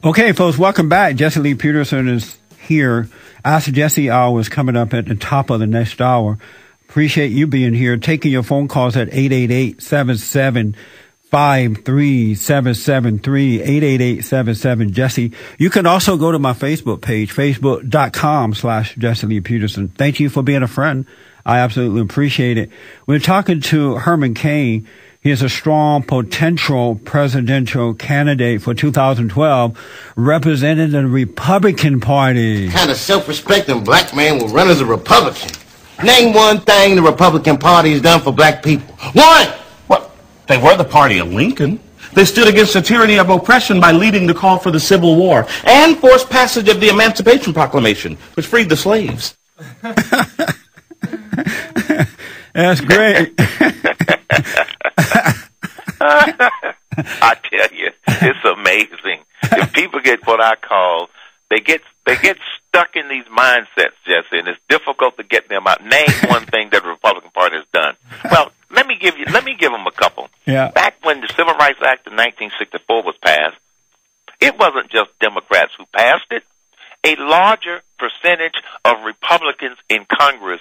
Okay, folks, welcome back. Jesse Lee Peterson is here. Ask Jesse hour is coming up at the top of the next hour. Appreciate you being here, taking your phone calls at 888-7753-773, 888-77-JESSE. You can also go to my Facebook page, facebook.com/Jesse Lee Peterson. Thank you for being a friend. I absolutely appreciate it. We're talking to Herman Cain. He is a strong potential presidential candidate for 2012, representing the Republican Party. What kind of self-respecting black man will run as a Republican? Name one thing the Republican Party has done for black people. One! Well, they were the party of Lincoln. They stood against the tyranny of oppression by leading the call for the Civil War and forced passage of the Emancipation Proclamation, which freed the slaves. That's great. I tell you, it's amazing. If people get what I call, they get stuck in these mindsets, Jesse, and it's difficult to get them out. Name one thing that the Republican Party has done. Well, let me give them a couple. Yeah. Back when the Civil Rights Act of 1964 was passed, it wasn't just Democrats who passed it. A larger percentage of Republicans in Congress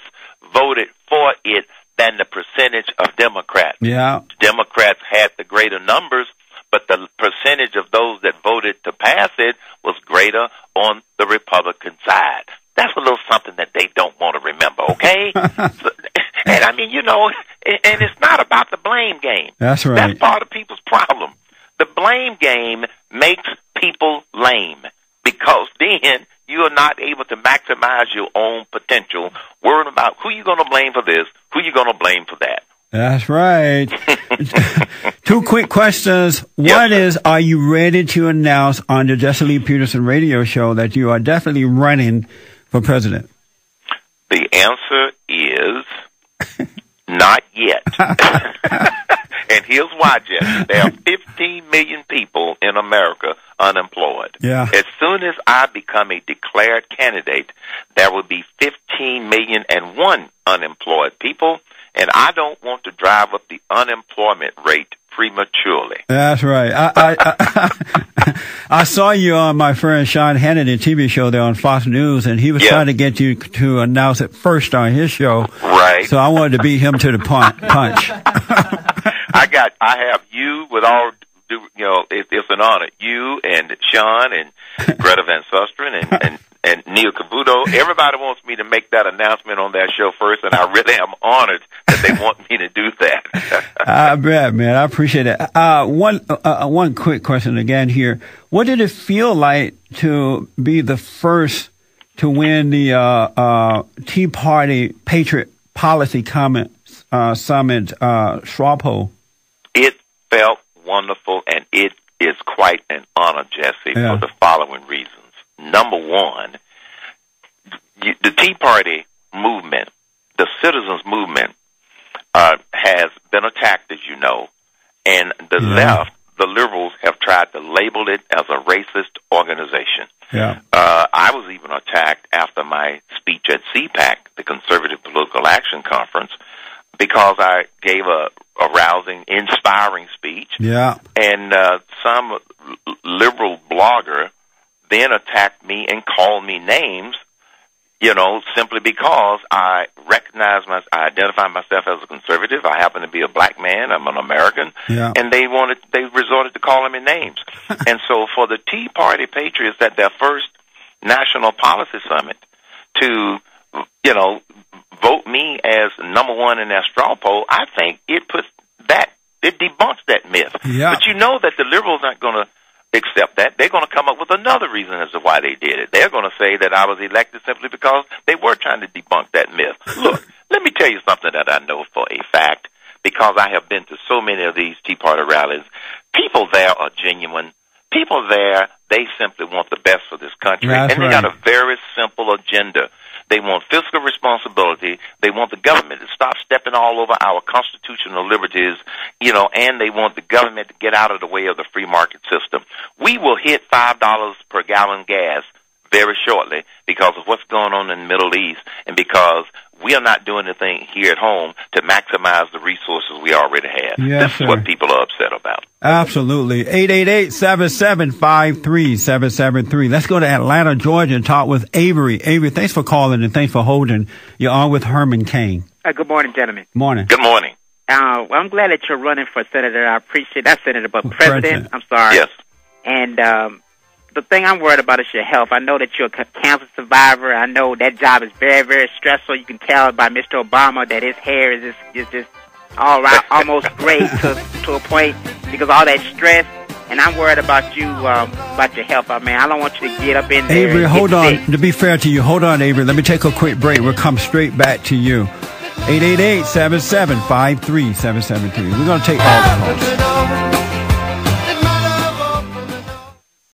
voted for it than the percentage of Democrats. Yeah. Democrats had the greater numbers, but the percentage of those that voted to pass it was greater on the Republican side. That's a little something that they don't want to remember, okay? And I mean, and it's not about the blame game. That's right. That's part of people's problem. The blame game makes people lame because then you are not able to maximize your own potential, worrying about who you're going to blame for this, who you're going to blame for that. That's right. 2 quick questions. One is, are you ready to announce on the Jesse Lee Peterson radio show that you are definitely running for president? The answer is not yet. And here's why, Jesse. There are 15 million people in America unemployed. Yeah. As soon as I become a declared candidate, there will be 15,000,001 unemployed people, and I don't want to drive up the unemployment rate prematurely. That's right. I saw you on my friend Sean Hannity TV show there on Fox News, and he was trying to get you to announce it first on his show. Right. So I wanted to beat him to the punch. I have you with all due, it's an honor. You and Sean and Greta Van Susteren and Neil Cavuto. Everybody wants me to make that announcement on that show first, and I really am honored that they want me to do that. I bet, man. I appreciate it. One quick question again here. What did it feel like to be the first to win the Tea Party Patriot Policy Summit, straw poll? It felt wonderful, and it is quite an honor, Jesse, for the following reasons. Number one, the Tea Party movement, the citizens movement, has been attacked, as you know, and the left, the liberals, have tried to label it as a racist organization. Yeah. I was even attacked after my speech at CPAC, the Conservative Political Action Conference, because I gave a rousing, inspiring speech. Yeah. And some liberal blogger then attacked me and called me names, simply because I identify myself as a conservative. I happen to be a black man. I'm an American. Yeah. And they resorted to calling me names. And so for the Tea Party Patriots at their first National Policy Summit to, vote me as number one in that straw poll, I think it debunks that myth. Yeah. But you know that the liberals aren't going to accept that. They're going to come up with another reason as to why they did it. They're going to say that I was elected simply because they were trying to debunk that myth. Look, let me tell you something that I know for a fact, because I have been to so many of these Tea Party rallies. People there are genuine. People there, they simply want the best for this country. That's and they got a very simple agenda. They want fiscal responsibility. They want the government to stop stepping all over our constitutional liberties, and they want the government to get out of the way of the free market system. We will hit $5 per gallon gas very shortly because of what's going on in the Middle East and because we are not doing anything here at home to maximize the resources we already have. Yes, this is what people are upset about. Absolutely. 888-77-53773. Let's go to Atlanta, Georgia, and talk with Avery. Avery, thanks for calling and thanks for holding. You're on with Herman Cain. Good morning, gentlemen. Morning. Good morning. Well, I'm glad that you're running for senator. I appreciate that, Senator, but president. I'm sorry. Yes. And the thing I'm worried about is your health. I know that you're a cancer survivor. I know that job is very, very stressful. You can tell by Mr. Obama that his hair is just all right, almost gray to a point because of all that stress. And I'm worried about you, about your health. I mean, I don't want you to get up in there. Avery, and hold get on. sick. To be fair to you, hold on, Avery. Let me take a quick break. We'll come straight back to you. 888-77-53773. We're going to take all the calls.